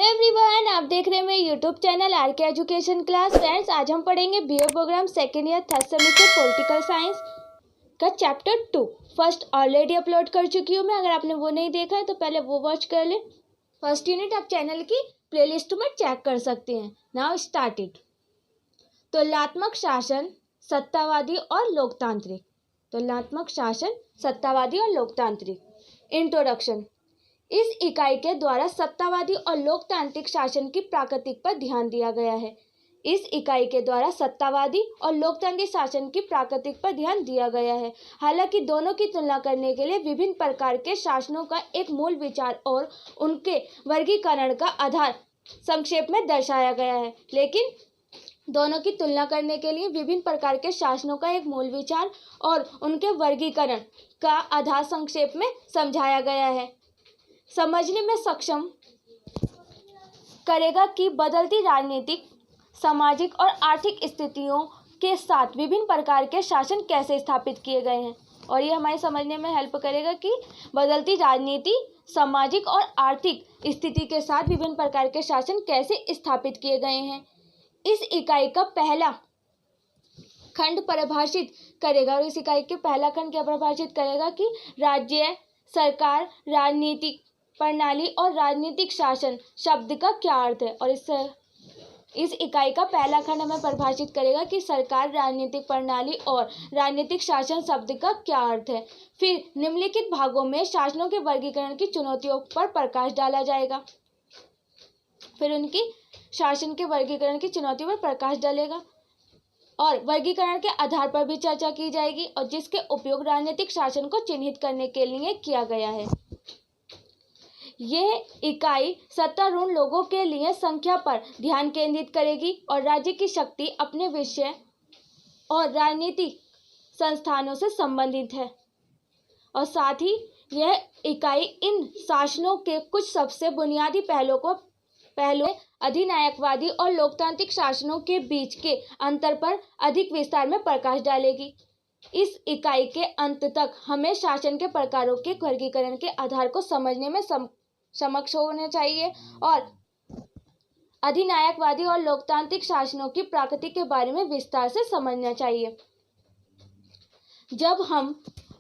Hello everyone, आप देख रहे हैं मेरे YouTube channel R K education class. Friends, आज हम पढ़ेंगे BA program second year third semester political science का चैप्टर 2। फर्स्ट ऑलरेडी अपलोड कर चुकी हूँ मैं। अगर आपने वो नहीं देखा है तो पहले वो वॉच कर ले। फर्स्ट यूनिट आप चैनल की प्लेलिस्ट में चेक कर सकते हैं। Now start it. तुलनात्मक शासन, सत्तावादी और लोकतांत्रिक। तुलनात्मक शासन, सत्तावादी और लोकतांत्रिक। इंट्रोडक्शन। इस इकाई के द्वारा सत्तावादी और लोकतांत्रिक शासन की प्रकृति पर ध्यान दिया गया है। इस इकाई के द्वारा सत्तावादी और लोकतांत्रिक शासन की प्रकृति पर ध्यान दिया गया है। हालांकि दोनों की तुलना करने के लिए विभिन्न प्रकार के शासनों का एक मूल विचार और उनके वर्गीकरण का आधार संक्षेप में दर्शाया गया है। लेकिन दोनों की तुलना करने के लिए विभिन्न प्रकार के शासनों का एक मूल विचार और उनके वर्गीकरण का आधार संक्षेप में समझाया गया है। समझने में सक्षम करेगा कि बदलती राजनीतिक, सामाजिक और आर्थिक स्थितियों के साथ विभिन्न प्रकार के शासन कैसे स्थापित किए गए हैं। और ये हमारे समझने में हेल्प करेगा कि बदलती राजनीति, सामाजिक और आर्थिक स्थिति के साथ विभिन्न प्रकार के शासन कैसे स्थापित किए गए हैं। इस इकाई का पहला खंड परिभाषित करेगा, और इस इकाई के पहला खंड क्या परिभाषित करेगा कि राज्य, सरकार, राजनीतिक प्रणाली और राजनीतिक शासन शब्द का क्या अर्थ है। और इस इकाई का पहला खंड हमें परिभाषित करेगा कि सरकार, राजनीतिक प्रणाली और राजनीतिक शासन शब्द का क्या अर्थ है। फिर निम्नलिखित भागों में शासनों के वर्गीकरण की चुनौतियों पर प्रकाश डाला जाएगा। फिर उनकी शासन के वर्गीकरण की चुनौतियों पर प्रकाश डालेगा और वर्गीकरण के आधार पर भी चर्चा की जाएगी, और जिसके उपयोग राजनीतिक शासन को चिन्हित करने के लिए किया गया है। यह इकाई सत्तारूढ़ लोगों के लिए संख्या पर ध्यान केंद्रित करेगी और राज्य की शक्ति अपने विषय और राजनीतिक संस्थानों से संबंधित है। और साथ ही यह इकाई इन शासनों के कुछ सबसे बुनियादी पहलुओं अधिनायकवादी और लोकतांत्रिक शासनों के बीच के अंतर पर अधिक विस्तार में प्रकाश डालेगी। इस इकाई के अंत तक हमें शासन के प्रकारों के वर्गीकरण के आधार को समझने में समक्ष होने चाहिए और अधिनायकवादी और लोकतांत्रिक शासनों की प्रकृति के बारे में विस्तार से समझना चाहिए। जब हम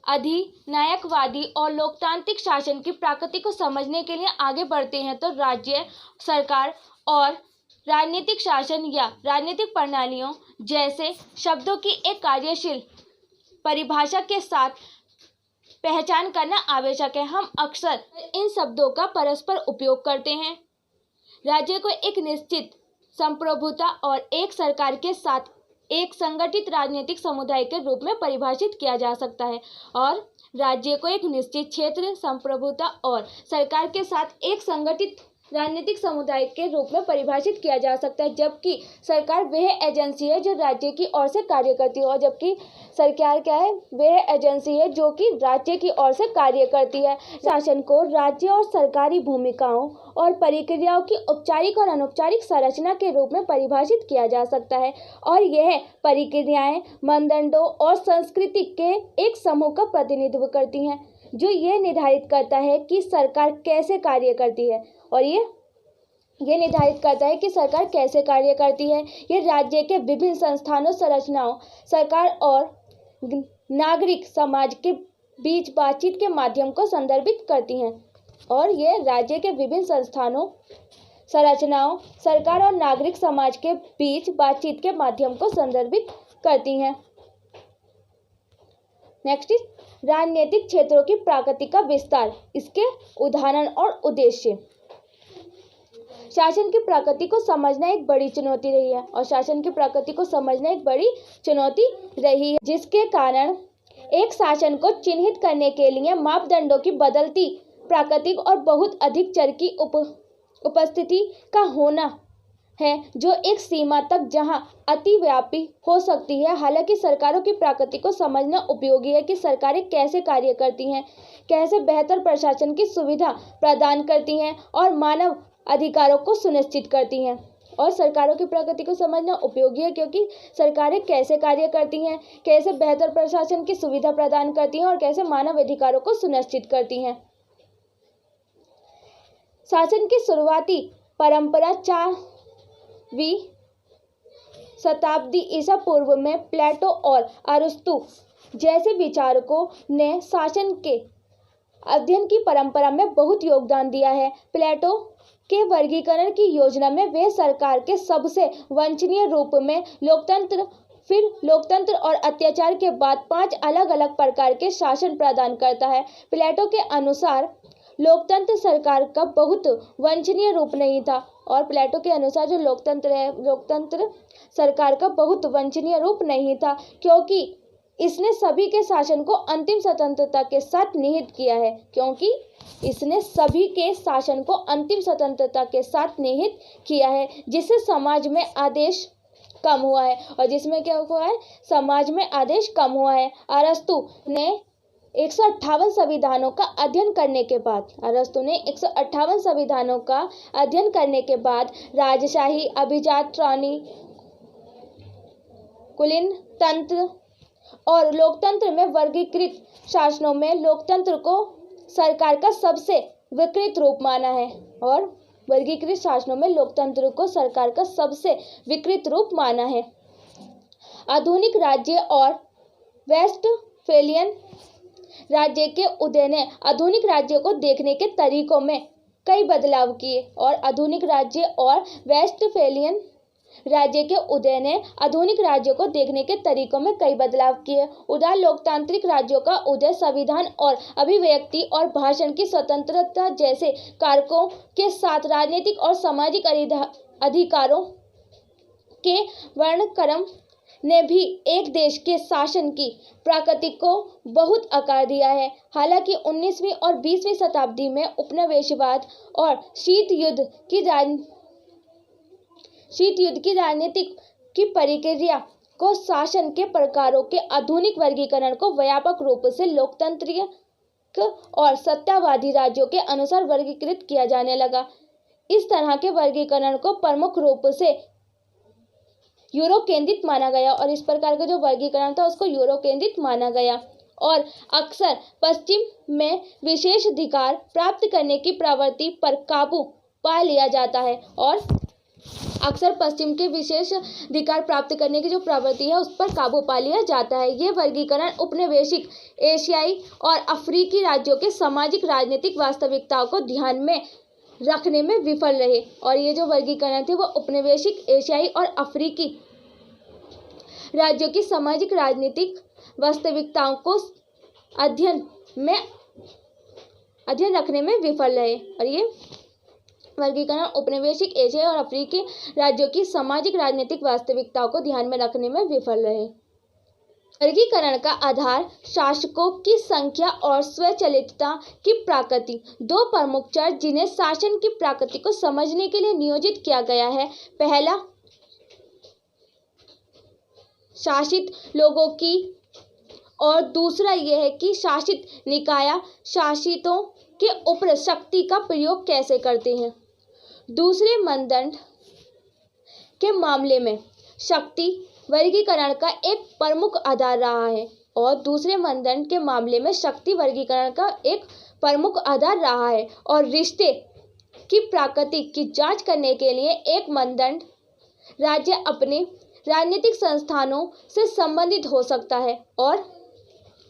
अधिनायकवादी और लोकतांत्रिक शासन की प्रकृति को समझने के लिए आगे बढ़ते हैं तो राज्य, सरकार और राजनीतिक शासन या राजनीतिक प्रणालियों जैसे शब्दों की एक कार्यशील परिभाषा के साथ पहचान करना आवश्यक है। हम अक्सर इन शब्दों का परस्पर उपयोग करते हैं। राज्य को एक निश्चित संप्रभुता और एक सरकार के साथ एक संगठित राजनीतिक समुदाय के रूप में परिभाषित किया जा सकता है, और राज्य को एक निश्चित क्षेत्र, संप्रभुता और सरकार के साथ एक संगठित राजनीतिक समुदाय के रूप में परिभाषित किया जा सकता है। जबकि सरकार वह एजेंसी है जो राज्य की ओर से कार्य करती है, और जबकि सरकार क्या है, वह एजेंसी है जो कि राज्य की ओर से कार्य करती है। शासन को राज्य और सरकारी भूमिकाओं और प्रक्रियाओं की औपचारिक और अनौपचारिक संरचना के रूप में परिभाषित किया जा सकता है, और यह प्रक्रियाएं मानदंडों और संस्कृति के एक समूह का प्रतिनिधित्व करती हैं जो यह निर्धारित करता है कि सरकार कैसे कार्य करती है। और ये निर्धारित करता है कि सरकार कैसे कार्य करती है। ये राज्य के विभिन्न संस्थानों, संरचनाओं, सरकार और नागरिक समाज के बीच बातचीत के माध्यम को संदर्भित करती हैं। और ये राज्य के विभिन्न संस्थानों, संरचनाओं, सरकार और नागरिक समाज के बीच बातचीत के माध्यम को संदर्भित करती हैं। नेक्स्ट इज राजनीतिक क्षेत्रों की प्रकृति का विस्तार, इसके उदाहरण और उद्देश्य। शासन की प्रकृति को समझना एक बड़ी चुनौती रही है, और शासन की प्रकृति को समझना एक बड़ी चुनौती रही है, जिसके कारण एक शासन को चिन्हित करने के लिए मापदंडों की बदलती प्राकृतिक और बहुत अधिक चर की उपस्थिति का होना है, जो एक सीमा तक जहां अतिव्यापी हो सकती है। हालांकि सरकारों की प्रकृति को समझना उपयोगी है कि सरकारें कैसे कार्य करती हैं, कैसे बेहतर प्रशासन की सुविधा प्रदान करती हैं और मानव अधिकारों को सुनिश्चित करती हैं। और सरकारों की प्रकृति को समझना उपयोगी है क्योंकि सरकारें कैसे कार्य करती हैं, कैसे बेहतर प्रशासन की सुविधा प्रदान करती हैं और कैसे मानव अधिकारों को सुनिश्चित करती हैं। शासन की शुरुआती परंपरा 4वीं शताब्दी ईसा पूर्व में प्लेटो और अरस्तु जैसे विचारकों ने शासन के अध्ययन की परंपरा में बहुत योगदान दिया है। प्लेटो के वर्गीकरण की योजना में वे सरकार के सबसे वांछनीय रूप में लोकतंत्र, फिर लोकतंत्र और अत्याचार के बाद 5 अलग अलग प्रकार के शासन प्रदान करता है। प्लेटो के अनुसार लोकतंत्र सरकार का बहुत वांछनीय रूप नहीं था, और प्लेटो के अनुसार जो लोकतंत्र है, लोकतंत्र सरकार का बहुत वांछनीय रूप नहीं था, क्योंकि इसने सभी के शासन को अंतिम स्वतंत्रता के साथ निहित किया है, क्योंकि इसने सभी के शासन को अंतिम स्वतंत्रता के साथ निहित किया है, जिससे समाज में आदेश कम हुआ है, और जिसमें क्या हुआ है, समाज में आदेश कम हुआ है। अरस्तु ने 158 संविधानों का अध्ययन करने के बाद राजशाही, अभिजात श्रेणी, कुलीन तंत्र और लोकतंत्र में वर्गीकृत शासनों में लोकतंत्र को सरकार का सबसे विकृत रूप माना है, और वर्गीकृत शासनों में लोकतंत्र को सरकार का सबसे विकृत रूप माना है। आधुनिक राज्य और वेस्टफेलियन राज्य के उदय ने आधुनिक राज्यों को देखने के तरीकों में कई बदलाव किए, और आधुनिक राज्य और वेस्टफेलियन राज्य के उदय ने आधुनिक राज्यों को देखने के तरीकों में कई बदलाव किए। उदार लोकतांत्रिक राज्यों का उदय संविधान और अभिव्यक्ति और भाषण की स्वतंत्रता जैसे कारकों के साथ राजनीतिक और सामाजिक अधिकारों के वर्णक्रम ने भी एक देश के शासन की प्रकृति को बहुत आकार दिया है। हालांकि 19वीं और 20वीं शताब्दी में उपनिवेशवाद और शीत युद्ध की राजनीतिक की प्रक्रिया को शासन के प्रकारों के आधुनिक वर्गीकरण को व्यापक रूप से लोकतांत्रिक और सत्तावादी राज्यों के अनुसार वर्गीकृत किया जाने लगा। इस तरह के वर्गीकरण को प्रमुख रूप से यूरो केंद्रित माना गया, और इस प्रकार का जो वर्गीकरण था उसको यूरो केंद्रित माना गया, और अक्सर पश्चिम में विशेष अधिकार प्राप्त करने की प्रवृत्ति पर काबू पा लिया जाता है, और अक्सर पश्चिम के विशेष अधिकार प्राप्त करने की जो प्रवृत्ति है उस पर काबू पा लिया जाता है। ये वर्गीकरण उपनिवेशिक एशियाई और अफ्रीकी राज्यों के सामाजिक राजनीतिक वास्तविकताओं को ध्यान में रखने में विफल रहे, और ये जो वर्गीकरण थे वो उपनिवेशिक एशियाई और अफ्रीकी राज्यों की सामाजिक राजनीतिक वास्तविकताओं को अध्ययन रखने में विफल रहे, और ये वर्गीकरण उपनिवेशिक एशियाई और अफ्रीकी राज्यों की सामाजिक राजनीतिक वास्तविकताओं को ध्यान में रखने में विफल रहे। वर्गीकरण का आधार शासकों की संख्या और स्वचालितता की प्रकृति, 2 प्रमुख चर जिन्हें शासन की प्रकृति को समझने के लिए नियोजित किया गया है। पहला, शासित लोगों की, और दूसरा यह है कि शासित निकाय शासितों के ऊपर शक्ति का प्रयोग कैसे करते हैं। दूसरे मानदंड के मामले में शक्ति वर्गीकरण का एक प्रमुख आधार रहा है, और दूसरे मानदंड के मामले में शक्ति वर्गीकरण का एक प्रमुख आधार रहा है, और रिश्ते की प्रकृति की जांच करने के लिए एक मानदंड राज्य अपने राजनीतिक संस्थानों से संबंधित हो सकता है, और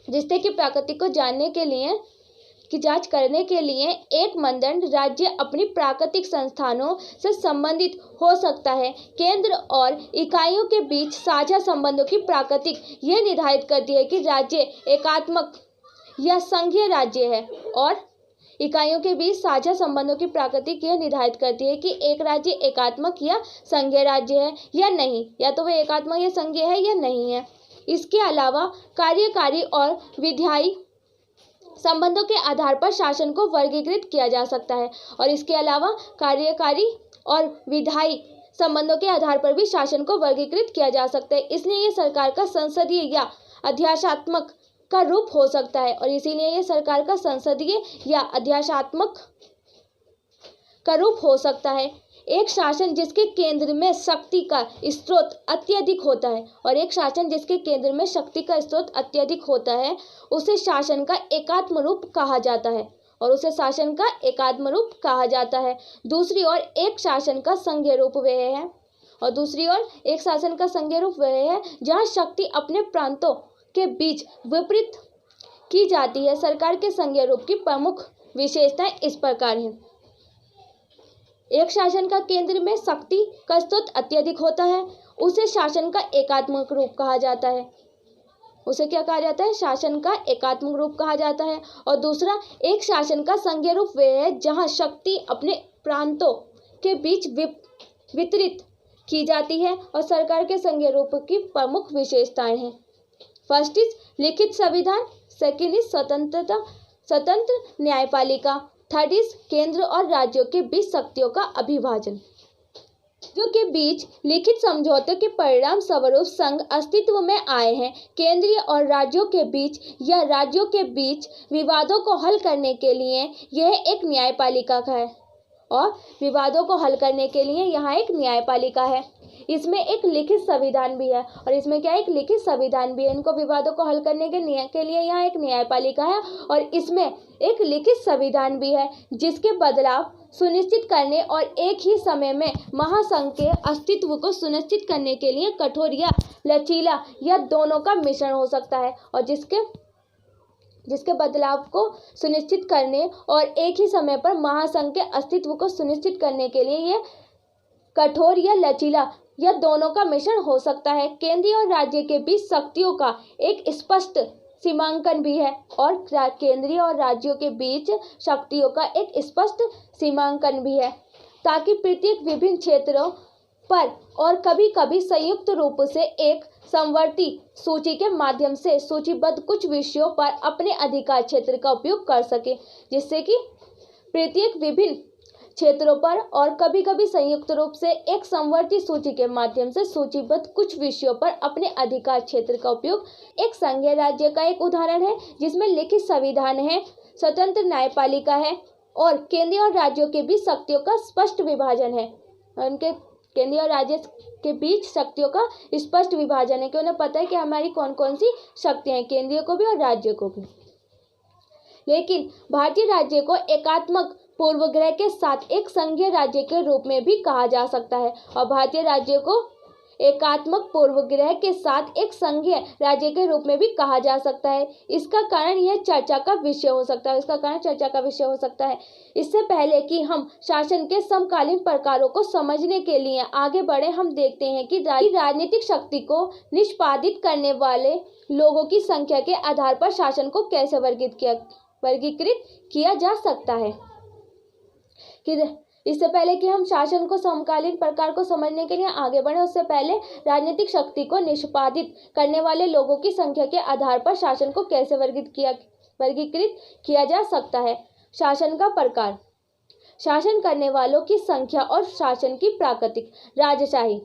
रिश्ते की प्रकृति को जानने के लिए की जांच करने के लिए एक मानदंड राज्य अपनी प्राकृतिक संस्थानों से संबंधित हो सकता है। केंद्र और इकाइयों के बीच साझा संबंधों की प्रकृति यह निर्धारित करती है कि राज्य एकात्मक या संघीय राज्य है, और इकाइयों के बीच साझा संबंधों की प्रकृति यह निर्धारित करती है कि एक राज्य एकात्मक या संघीय राज्य है या नहीं, या तो वह एकात्मक या संघीय है या नहीं है। इसके अलावा कार्यकारी और विधायी संबंधों के आधार पर शासन को वर्गीकृत किया जा सकता है, और इसके अलावा कार्यकारी और विधायी संबंधों के आधार पर भी शासन को वर्गीकृत किया जा सकता है। इसलिए ये सरकार का संसदीय या अध्यात्मक का रूप हो सकता है, और इसीलिए ये सरकार का संसदीय या अध्यात्मक का रूप हो सकता है। एक शासन जिसके केंद्र में शक्ति का स्रोत अत्यधिक होता है, और एक शासन जिसके केंद्र में शक्ति का स्रोत अत्यधिक होता है, उसे शासन का एकात्म रूप कहा जाता है, और उसे शासन का एकात्म रूप कहा जाता है। दूसरी ओर एक शासन का संघीय रूप वह है जहाँ शक्ति अपने प्रांतों के बीच वितरित की जाती है। सरकार के संघीय रूप की प्रमुख विशेषताएं इस प्रकार हैं। एक शासन का केंद्र में शक्ति का स्रोत अत्यधिक होता है, उसे शासन का एकात्मक रूप कहा जाता है। उसे क्या कहा जाता है? शासन का एकात्मक रूप कहा जाता है। और दूसरा, एक शासन का संघीय रूप वह है जहाँ शक्ति अपने प्रांतों के बीच वितरित की जाती है। और सरकार के संघीय रूप की प्रमुख विशेषताएं हैं। फर्स्ट इज लिखित संविधान, सेकेंड इज स्वतंत्र न्यायपालिका, थर्ड इज केंद्र और राज्यों के बीच शक्तियों का अभिभाजन। जो के बीच लिखित समझौते के परिणाम स्वरूप संघ अस्तित्व में आए हैं। केंद्रीय और राज्यों के बीच या राज्यों के बीच विवादों को हल करने के लिए यह एक न्यायपालिका है और विवादों को हल करने के लिए यहाँ एक न्यायपालिका है। इसमें एक लिखित संविधान भी है और इसमें क्या है? एक लिखित संविधान भी है। इनको विवादों को हल करने के लिए यहाँ एक न्यायपालिका है और इसमें एक लिखित संविधान भी है जिसके बदलाव सुनिश्चित करने और एक ही समय में महासंघ के अस्तित्व को सुनिश्चित करने के लिए कठोर या लचीला या दोनों का मिश्रण हो सकता है। और जिसके बदलाव को सुनिश्चित करने और एक ही समय पर महासंघ के अस्तित्व को सुनिश्चित करने के लिए ये कठोर या लचीला या दोनों का मिश्रण हो सकता है। केंद्रीय और राज्य के बीच शक्तियों का एक स्पष्ट सीमांकन भी है और केंद्रीय और राज्यों के बीच शक्तियों का एक स्पष्ट सीमांकन भी है ताकि प्रत्येक विभिन्न क्षेत्रों पर और कभी कभी संयुक्त रूप से एक समवर्ती सूची के माध्यम से सूचीबद्ध कुछ विषयों पर अपने अधिकार क्षेत्र का उपयोग कर सके, जिससे कि प्रत्येक विभिन्न क्षेत्रों पर और कभी कभी संयुक्त रूप से एक समवर्ती सूची के माध्यम से सूचीबद्ध कुछ विषयों पर अपने अधिकार क्षेत्र का उपयोग। एक संघीय राज्य का एक उदाहरण है जिसमें लिखित संविधान है, स्वतंत्र न्यायपालिका है और केंद्रीय और राज्यों के बीच शक्तियों का स्पष्ट विभाजन है। उनके केंद्रीय और राज्य के बीच शक्तियों का स्पष्ट विभाजन है कि उन्हें पता है कि हमारी कौन कौन सी शक्तियाँ हैं, केंद्रीय को भी और राज्य को भी। लेकिन भारतीय राज्य को एकात्मक पूर्वग्रह के साथ एक संघीय राज्य के रूप में भी कहा जा सकता है और भारतीय राज्य को एकात्मक पूर्वग्रह के साथ एक संघीय राज्य के रूप में भी कहा जा सकता है। इसका कारण यह चर्चा का विषय हो सकता है। इससे पहले कि हम शासन के समकालीन प्रकारों को समझने के लिए आगे बढ़े, हम देखते हैं कि राजनीतिक शक्ति को निष्पादित करने वाले लोगों की संख्या के आधार पर शासन को कैसे वर्गीकृत किया जा सकता है। इससे पहले कि हम शासन को समकालीन प्रकार को समझने के लिए आगे बढ़े, उससे पहले राजनीतिक शक्ति को निष्पादित करने वाले लोगों की संख्या के आधार पर शासन को कैसे वर्गीकृत किया जा सकता है। शासन का प्रकार, शासन करने वालों की संख्या और शासन की प्रकृति। राजशाही,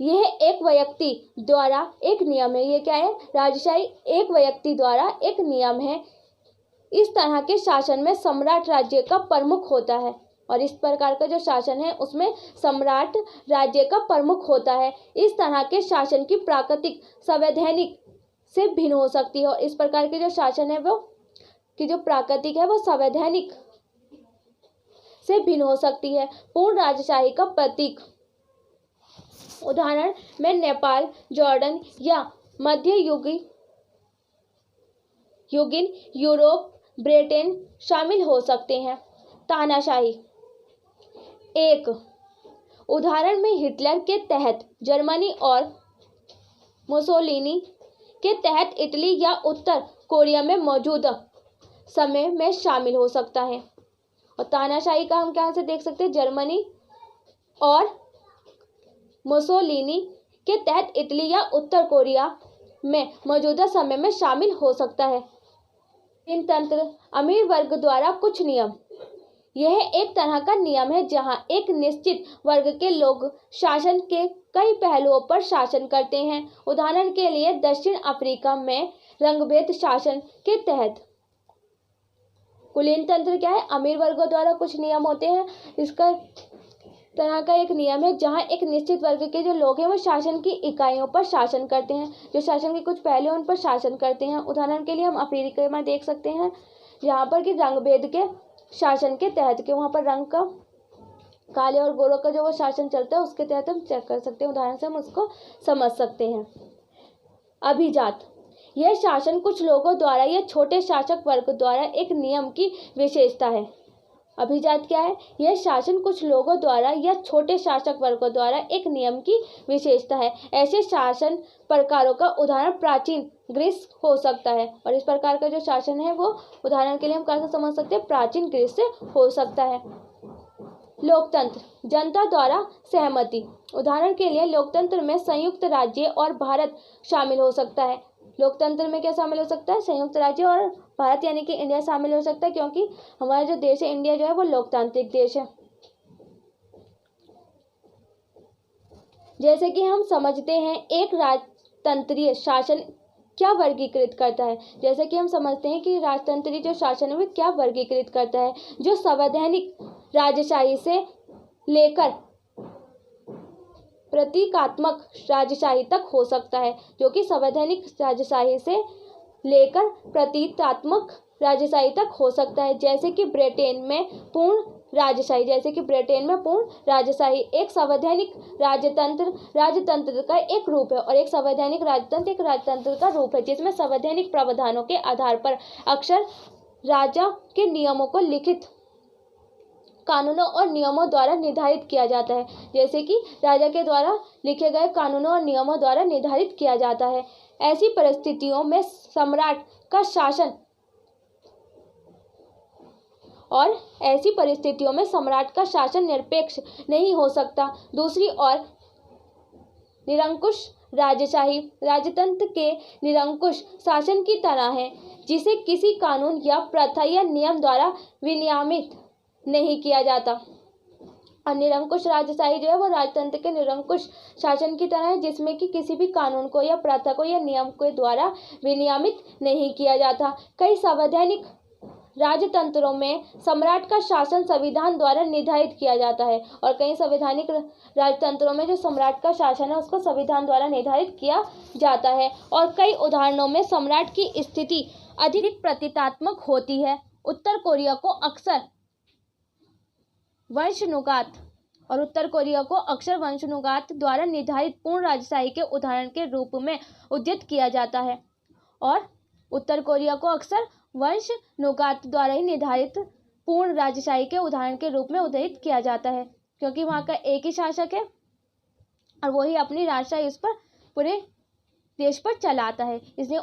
यह एक व्यक्ति द्वारा एक नियम है। ये क्या है? राजशाही एक व्यक्ति द्वारा एक नियम है। इस तरह के शासन में सम्राट राज्य का प्रमुख होता है और इस प्रकार का जो शासन है उसमें सम्राट राज्य का प्रमुख होता है। इस तरह के शासन की प्रकृति संवैधानिक से भिन्न हो सकती है और इस प्रकार के जो शासन है वो की जो प्रकृति है वो संवैधानिक से भिन्न हो सकती है। पूर्ण राजशाही का प्रतीक उदाहरण में नेपाल, जॉर्डन या मध्य युगीन यूरोप, ब्रिटेन शामिल हो सकते हैं। तानाशाही, एक उदाहरण में हिटलर के तहत जर्मनी और मुसोलिनी के तहत इटली या उत्तर कोरिया में मौजूदा समय में शामिल हो सकता है। और तानाशाही का हम कहाँ से देख सकते हैं? जर्मनी और मुसोलिनी के तहत इटली या उत्तर कोरिया में मौजूदा समय में शामिल हो सकता है। तंत्र, अमीर वर्ग द्वारा कुछ नियम, यह एक तरह का नियम है जहां एक निश्चित वर्ग के लोग शासन के कई पहलुओं पर शासन करते हैं। उदाहरण के लिए दक्षिण अफ्रीका में रंगभेद शासन के तहत। कुलीन तंत्र क्या है? अमीर वर्गों द्वारा कुछ नियम होते हैं। इसका तरह का एक नियम है जहां एक निश्चित वर्ग के जो लोग हैं वो शासन की इकाइयों पर शासन करते हैं, जो शासन के कुछ पहलू उन पर शासन करते हैं। उदाहरण के लिए हम अफ्रीका में देख सकते हैं यहाँ पर कि रंग भेद के शासन के तहत के वहाँ पर रंग का काले और गोरों का जो वो शासन चलता है उसके तहत हम चेक कर सकते हैं, उदाहरण से हम उसको समझ सकते हैं। अभिजात, यह शासन कुछ लोगों द्वारा या छोटे शासक वर्ग द्वारा एक नियम की विशेषता है। अभिजात क्या है? यह शासन कुछ लोगों द्वारा या छोटे शासक वर्गों द्वारा एक नियम की विशेषता है। ऐसे शासन प्रकारों का उदाहरण प्राचीन ग्रीस हो सकता है, और इस प्रकार का जो शासन है वो उदाहरण के लिए हम कैसे समझ सकते हैं? प्राचीन ग्रीस से हो सकता है। लोकतंत्र, जनता द्वारा सहमति, उदाहरण के लिए लोकतंत्र में संयुक्त राज्य और भारत शामिल हो सकता है। लोकतंत्र में क्या शामिल हो सकता है? संयुक्त राज्य और भारत यानी कि इंडिया शामिल हो सकता है, क्योंकि हमारा जो देश है इंडिया जो है वो लोकतांत्रिक देश है। जैसे कि हम समझते हैं एक राजतंत्रीय शासन क्या वर्गीकृत करता है। जैसे कि हम समझते हैं कि राजतंत्रीय जो शासन है वो क्या वर्गीकृत करता है, जो संवैधानिक राजशाही से लेकर प्रतीकात्मक राजशाही तक हो सकता है, जो कि संवैधानिक राजशाही से लेकर प्रतीकात्मक राजशाही तक हो सकता है। जैसे कि ब्रिटेन में पूर्ण राजशाही, एक संवैधानिक राजतंत्र का एक रूप है, और एक संवैधानिक राजतंत्र एक राजतंत्र का रूप है जिसमें संवैधानिक प्रावधानों के आधार पर अक्सर राजा के नियमों को लिखित कानूनों और नियमों द्वारा निर्धारित किया जाता है। जैसे कि राजा के द्वारा लिखे गए कानूनों और नियमों द्वारा निर्धारित किया जाता है। ऐसी परिस्थितियों में सम्राट का शासन निरपेक्ष नहीं हो सकता। दूसरी ओर निरंकुश राजशाही राजतंत्र के निरंकुश शासन की तरह है, जिसे किसी कानून या प्रथा या नियम द्वारा विनियमित नहीं किया जाता। और निरंकुश राजशाही जो है वो राजतंत्र के निरंकुश शासन की तरह है, जिसमें कि किसी भी कानून को या प्रथा को या नियम के द्वारा विनियमित नहीं किया जाता। कई संवैधानिक राजतंत्रों में सम्राट का शासन संविधान द्वारा निर्धारित किया जाता है, और कई संवैधानिक राजतंत्रों में जो सम्राट का शासन है उसको संविधान द्वारा निर्धारित किया जाता है। और कई उदाहरणों में सम्राट की स्थिति अधिक प्रतीकात्मक होती है। उत्तर कोरिया को अक्सर वंशानुगत द्वारा निर्धारित पूर्ण राजशाही के उदाहरण के रूप में उद्धृत किया जाता है। और उत्तर कोरिया को अक्सर वंशानुगत द्वारा ही निर्धारित पूर्ण राजशाही के उदाहरण के रूप में उद्धृत किया जाता है, क्योंकि वहाँ का एक ही शासक है और वही अपनी राजशाही उस पर पूरे देश पर चलाता है। इसलिए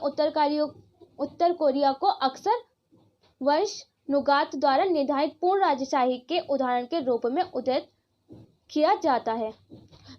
उत्तर कोरिया को अक्सर वंशानुगत द्वारा निर्धारित पूर्ण राजशाही के उदाहरण के रूप में उद्धृत किया जाता है।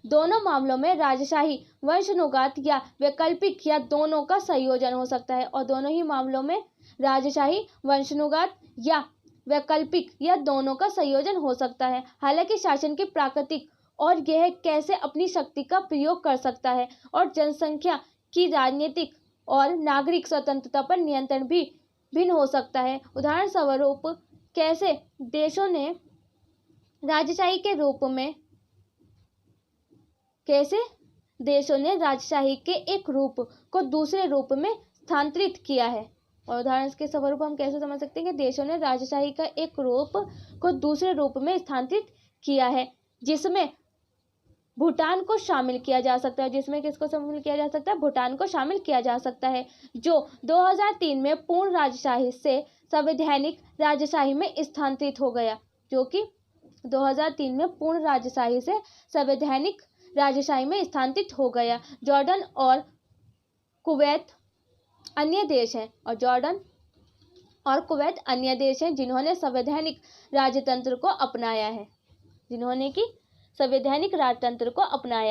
दोनों मामलों में राजशाही वंशानुगत या वैकल्पिक या दोनों का संयोजन हो सकता है, और दोनों ही मामलों में राजशाही वंशानुगत या वैकल्पिक या दोनों का संयोजन हो सकता है। हालांकि शासन की प्राकृतिक और यह कैसे अपनी शक्ति का प्रयोग कर सकता है और जनसंख्या की राजनीतिक और नागरिक स्वतंत्रता पर नियंत्रण भी भिन्न हो सकता है। उदाहरण स्वरूप कैसे देशों ने राजशाही के एक रूप को दूसरे रूप में स्थानांतरित किया है। और उदाहरण के स्वरूप हम कैसे समझ सकते हैं कि देशों ने राजशाही का एक रूप को दूसरे रूप में स्थानांतरित किया है, जिसमें भूटान को शामिल किया जा सकता है। भूटान को शामिल किया जा सकता है, जो 2003 में पूर्ण राजशाही से संवैधानिक राजशाही में स्थानांतरित हो गया। जॉर्डन और कुवैत अन्य देश हैं जिन्होंने संवैधानिक राजतंत्र को अपनाया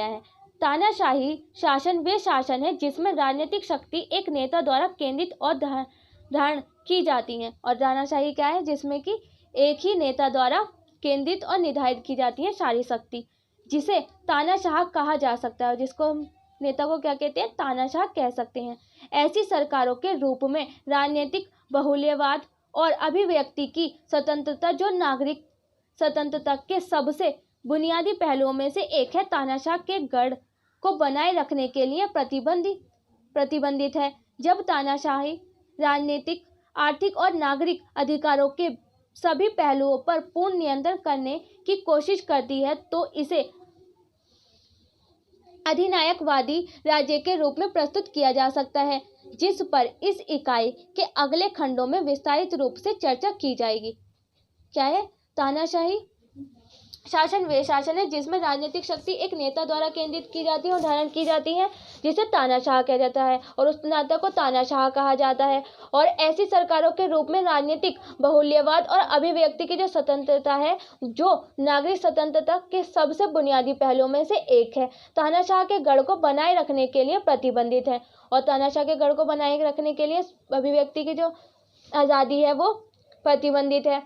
है। तानाशाही शासन वे शासन है जिसमें राजनीतिक शक्ति एक नेता द्वारा केंद्रित और धारण की जाती है। और तानाशाही क्या है? जिसमें कि एक ही नेता द्वारा केंद्रित और निर्धारित की जाती है सारी शक्ति, जिसे तानाशाह कहा जा सकता है, जिसको हम नेता को क्या कहते हैं? तानाशाह कह सकते हैं। ऐसी सरकारों के रूप में राजनीतिक बहुल्यवाद और अभिव्यक्ति की स्वतंत्रता, जो नागरिक स्वतंत्रता के सबसे बुनियादी पहलुओं में से एक है, तानाशाह के गढ़ को बनाए रखने के लिए प्रतिबंधित है। जब तानाशाही राजनीतिक आर्थिक और नागरिक अधिकारों के सभी पहलुओं पर पूर्ण नियंत्रण करने की कोशिश करती है तो इसे अधिनायकवादी राज्य के रूप में प्रस्तुत किया जा सकता है, जिस पर इस इकाई के अगले खंडों में विस्तारित रूप से चर्चा की जाएगी। क्या है तानाशाही शासन? वे शासन है जिसमें राजनीतिक शक्ति एक नेता द्वारा केंद्रित की जाती है और धारण की जाती है, जिसे तानाशाह कहा जाता है और उस नेता को तानाशाह कहा जाता है। और ऐसी सरकारों के रूप में राजनीतिक बहुल्यवाद और अभिव्यक्ति की जो स्वतंत्रता है, जो नागरिक स्वतंत्रता के सबसे बुनियादी पहलुओं में से एक है, तानाशाह के गढ़ को बनाए रखने के लिए प्रतिबंधित है। और तानाशाह के गढ़ को बनाए रखने के लिए अभिव्यक्ति की जो आज़ादी है वो प्रतिबंधित है।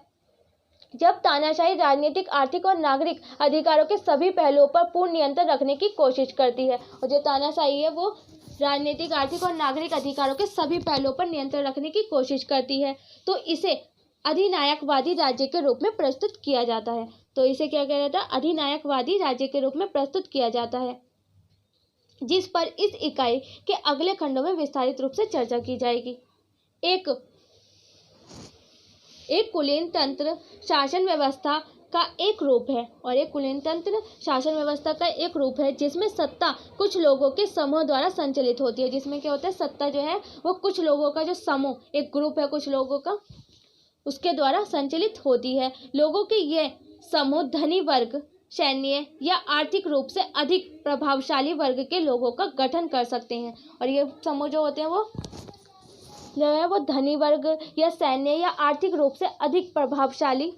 जब तानाशाही राजनीतिक, आर्थिक और नागरिक अधिकारों के सभी पहलुओं पर पूर्ण नियंत्रण रखने की कोशिश करती है, और जो तानाशाही है वो राजनीतिक, आर्थिक और नागरिक अधिकारों के सभी पहलुओं पर नियंत्रण रखने की कोशिश करती है, तो इसे अधिनायकवादी राज्य के रूप में प्रस्तुत किया जाता है। तो इसे क्या कहा जाता है? अधिनायकवादी राज्य के रूप में प्रस्तुत किया जाता है, जिस पर इस इकाई के अगले खंडों में विस्तारित रूप से चर्चा की जाएगी। एक कुलीन तंत्र शासन व्यवस्था का एक रूप है, और एक कुलीन तंत्र शासन व्यवस्था का एक रूप है जिसमें सत्ता कुछ लोगों के समूह द्वारा संचालित होती है। जिसमें क्या होता है? सत्ता जो है वो कुछ लोगों का जो समूह, एक ग्रुप है कुछ लोगों का, उसके द्वारा संचालित होती है। लोगों के ये समूह धनी वर्ग, सैन्य या आर्थिक रूप से अधिक प्रभावशाली वर्ग के लोगों का गठन कर सकते हैं। और ये समूह जो होते हैं वो जो है वो धनी वर्ग या सैन्य या आर्थिक रूप से अधिक प्रभावशाली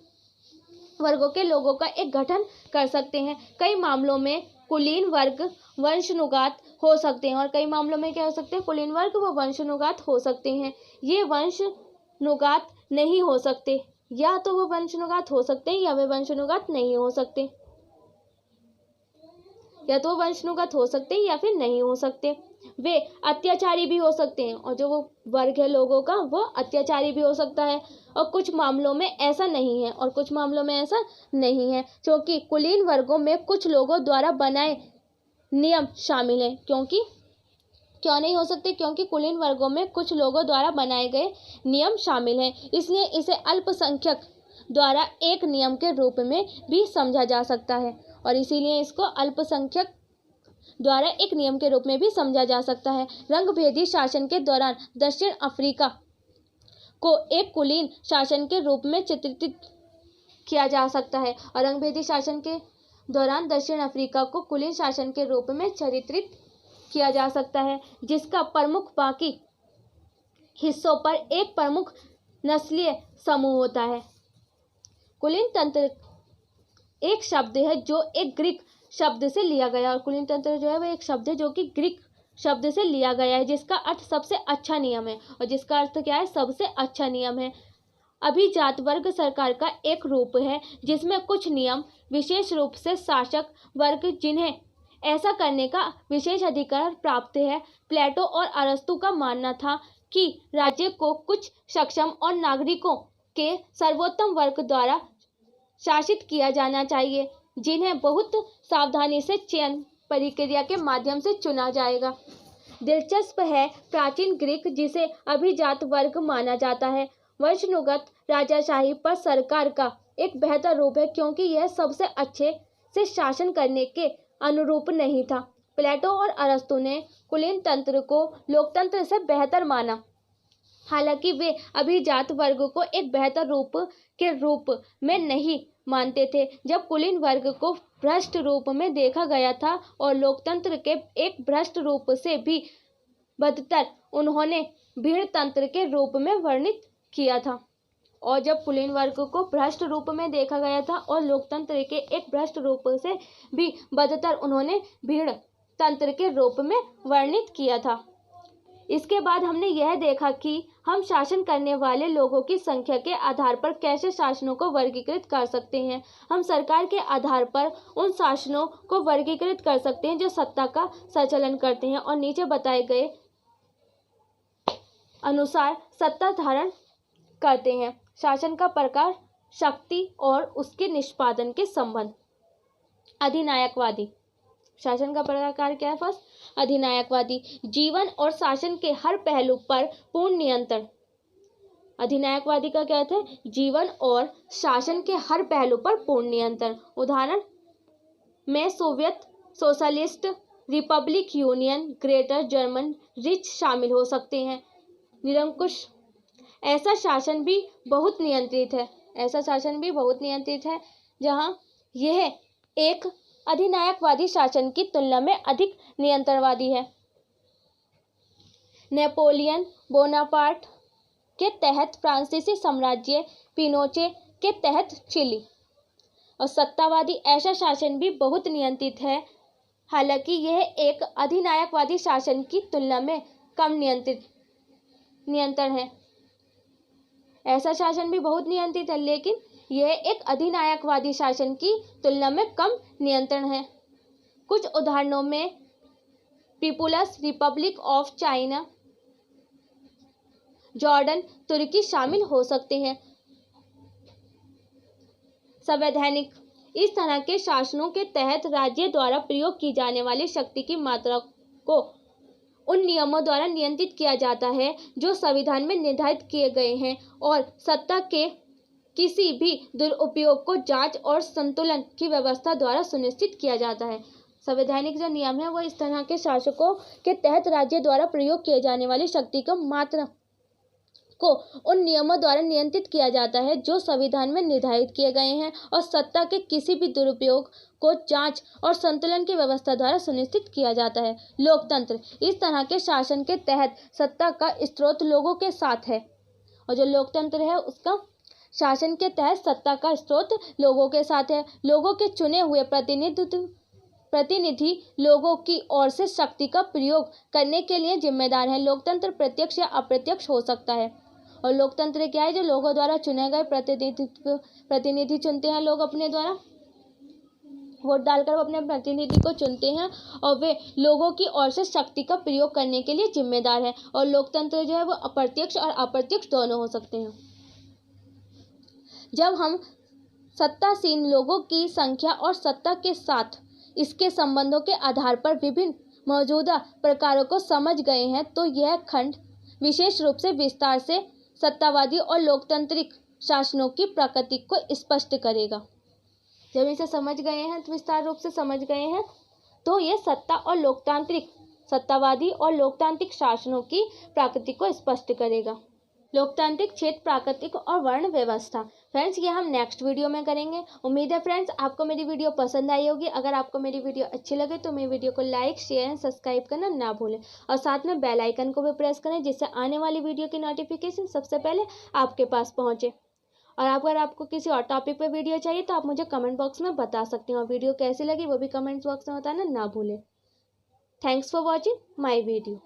वर्गों के लोगों का एक गठन कर सकते हैं। कई मामलों में कुलीन वर्ग वंशानुगत हो सकते हैं, और कई मामलों में क्या हो सकते हैं? कुलीन वर्ग व वंशानुगत हो सकते हैं। ये वंशानुगत नहीं हो सकते, या तो वो वंशानुगत हो सकते हैं या वे वंशानुगत नहीं हो सकते, या तो वंशानुगत हो सकते हैं या फिर नहीं हो सकते। वे अत्याचारी भी हो सकते हैं, और जो वो वर्ग है लोगों का वो अत्याचारी भी हो सकता है। और कुछ मामलों में ऐसा नहीं है, और कुछ मामलों में ऐसा नहीं है, क्योंकि कुलीन वर्गों में कुछ लोगों द्वारा बनाए नियम शामिल हैं। क्यों नहीं हो सकते? क्योंकि कुलीन वर्गों में कुछ लोगों द्वारा बनाए गए नियम शामिल हैं, इसलिए इसे अल्पसंख्यक द्वारा एक नियम के रूप में भी समझा जा सकता है, और इसीलिए इसको अल्पसंख्यक द्वारा एक नियम के रूप में भी समझा जा सकता है। रंगभेदी शासन के दौरान दक्षिण अफ्रीका को एक कुलीन शासन के रूप में चित्रित किया जा सकता है, और रंगभेदी शासन के दौरान दक्षिण अफ्रीका को कुलीन शासन के रूप में चित्रित किया जा सकता है, जिसका प्रमुख बाकी हिस्सों पर एक प्रमुख नस्लीय समूह होता है। कुलीन तंत्र एक शब्द है जो एक ग्रीक शब्द से लिया गया, और कुलीन तंत्र जो है वह एक शब्द है जो कि ग्रीक शब्द से लिया गया है, जिसका अर्थ सबसे अच्छा नियम है, और जिसका अर्थ क्या है? सबसे अच्छा नियम है। अभिजात वर्ग सरकार का एक रूप है जिसमें कुछ नियम विशेष रूप से शासक वर्ग जिन्हें ऐसा करने का विशेष अधिकार प्राप्त है। प्लेटो और अरस्तु का मानना था कि राज्य को कुछ सक्षम और नागरिकों के सर्वोत्तम वर्ग द्वारा शासित किया जाना चाहिए, जिन्हें बहुत सावधानी से चयन प्रक्रिया के माध्यम से चुना जाएगा। दिलचस्प है, प्राचीन ग्रीक जिसे अभिजात वर्ग माना जाता है, वंशानुगत राजाशाही पर सरकार का एक बेहतर रूप है, क्योंकि यह सबसे अच्छे से शासन करने के अनुरूप नहीं था। प्लेटो और अरस्तु ने कुलीन तंत्र को लोकतंत्र से बेहतर माना, हालांकि वे अभिजात वर्ग को एक बेहतर रूप के रूप में नहीं मानते थे। जब कुलीन वर्ग को भ्रष्ट रूप में देखा गया था और लोकतंत्र के एक भ्रष्ट रूप से भी बदतर उन्होंने भीड़ तंत्र के रूप में वर्णित किया था। और जब कुलीन वर्ग को भ्रष्ट रूप में देखा गया था और लोकतंत्र के एक भ्रष्ट रूप से भी बदतर उन्होंने भीड़ तंत्र के रूप में वर्णित किया था। इसके बाद हमने यह देखा कि हम शासन करने वाले लोगों की संख्या के आधार पर कैसे शासनों को वर्गीकृत कर सकते हैं। हम सरकार के आधार पर उन शासनों को वर्गीकृत कर सकते हैं जो सत्ता का संचालन करते हैं और नीचे बताए गए अनुसार सत्ता धारण करते हैं। शासन का प्रकार, शक्ति और उसके निष्पादन के संबंध। अधिनायकवादी शासन का प्रकार क्या है? फर्स्ट, अधिनायकवादी जीवन और शासन के हर पहलू पर पूर्ण नियंत्रण अधिनायकवादी का क्या है? जीवन और शासन के हर पहलू पर पूर्ण नियंत्रण। उदाहरण में Soviet socialist Republic union, greater German rich शामिल हो सकते हैं। निरंकुश ऐसा शासन भी बहुत नियंत्रित है, ऐसा शासन भी बहुत नियंत्रित है जहां यह एक अधिनायकवादी शासन की तुलना में अधिक नियंत्रणवादी है। नेपोलियन बोनापार्ट के तहत फ्रांसीसी साम्राज्य, पिनोचे के तहत चिली। और सत्तावादी ऐसा शासन भी बहुत नियंत्रित है, हालांकि यह एक अधिनायकवादी शासन की तुलना में कम नियंत्रण है। ऐसा शासन भी बहुत नियंत्रित है, लेकिन यह एक अधिनायकवादी शासन की तुलना में कम नियंत्रण है। कुछ उदाहरणों में People's Republic of China, Jordan, तुर्की शामिल हो सकते हैं। संवैधानिक इस तरह के शासनों के तहत राज्य द्वारा प्रयोग की जाने वाली शक्ति की मात्रा को उन नियमों द्वारा नियंत्रित किया जाता है जो संविधान में निर्धारित किए गए हैं, और सत्ता के किसी भी दुरुपयोग को जांच और संतुलन की व्यवस्था द्वारा सुनिश्चित किया जाता है। संवैधानिक जो नियम है वो इस तरह के शासकों के तहत राज्य द्वारा प्रयोग किए जाने वाली शक्ति की मात्रा को उन नियमों द्वारा नियंत्रित किया जाता है जो संविधान में निर्धारित किए गए हैं, और सत्ता के किसी भी दुरुपयोग को जांच और संतुलन की व्यवस्था द्वारा सुनिश्चित किया जाता है। लोकतंत्र इस तरह के शासन के तहत सत्ता का स्रोत लोगों के साथ है, और जो लोकतंत्र है उसका शासन के तहत सत्ता का स्रोत लोगों के साथ है। लोगों के चुने हुए प्रतिनिधि लोगों की ओर से शक्ति का प्रयोग करने के लिए जिम्मेदार है। लोकतंत्र प्रत्यक्ष या अप्रत्यक्ष हो सकता है। और लोकतंत्र क्या है? जो लोगों द्वारा चुने गए प्रतिनिधि चुनते हैं, लोग अपने द्वारा वोट डालकर वो अपने प्रतिनिधि को चुनते हैं, और वे लोगों की ओर से शक्ति का प्रयोग करने के लिए जिम्मेदार है। और लोकतंत्र जो है वो अप्रत्यक्ष और अप्रत्यक्ष दोनों हो सकते हैं। जब हम सत्तासीन लोगों की संख्या और सत्ता के साथ इसके संबंधों के आधार पर विभिन्न मौजूदा प्रकारों को समझ गए हैं, तो यह खंड विशेष रूप से विस्तार से सत्तावादी और लोकतांत्रिक शासनों की प्रकृति को स्पष्ट करेगा। जब इसे समझ गए हैं, तो विस्तार रूप से समझ गए हैं, तो ये सत्तावादी और लोकतांत्रिक शासनों की प्रकृति को स्पष्ट करेगा। लोकतांत्रिक, क्षेत्र, प्राकृतिक और वर्ण व्यवस्था। फ्रेंड्स, ये हम नेक्स्ट वीडियो में करेंगे। उम्मीद है फ्रेंड्स आपको मेरी वीडियो पसंद आई होगी। अगर आपको मेरी वीडियो अच्छी लगे तो मेरी वीडियो को लाइक, शेयर एंड सब्सक्राइब करना ना भूलें, और साथ में बेल आइकन को भी प्रेस करें, जिससे आने वाली वीडियो की नोटिफिकेशन सबसे पहले आपके पास पहुँचे। और अगर आपको किसी और टॉपिक पर वीडियो चाहिए तो आप मुझे कमेंट बॉक्स में बता सकते हैं, और वीडियो कैसी लगी वो भी कमेंट बॉक्स में बताना ना भूलें। Thanks for watching my video.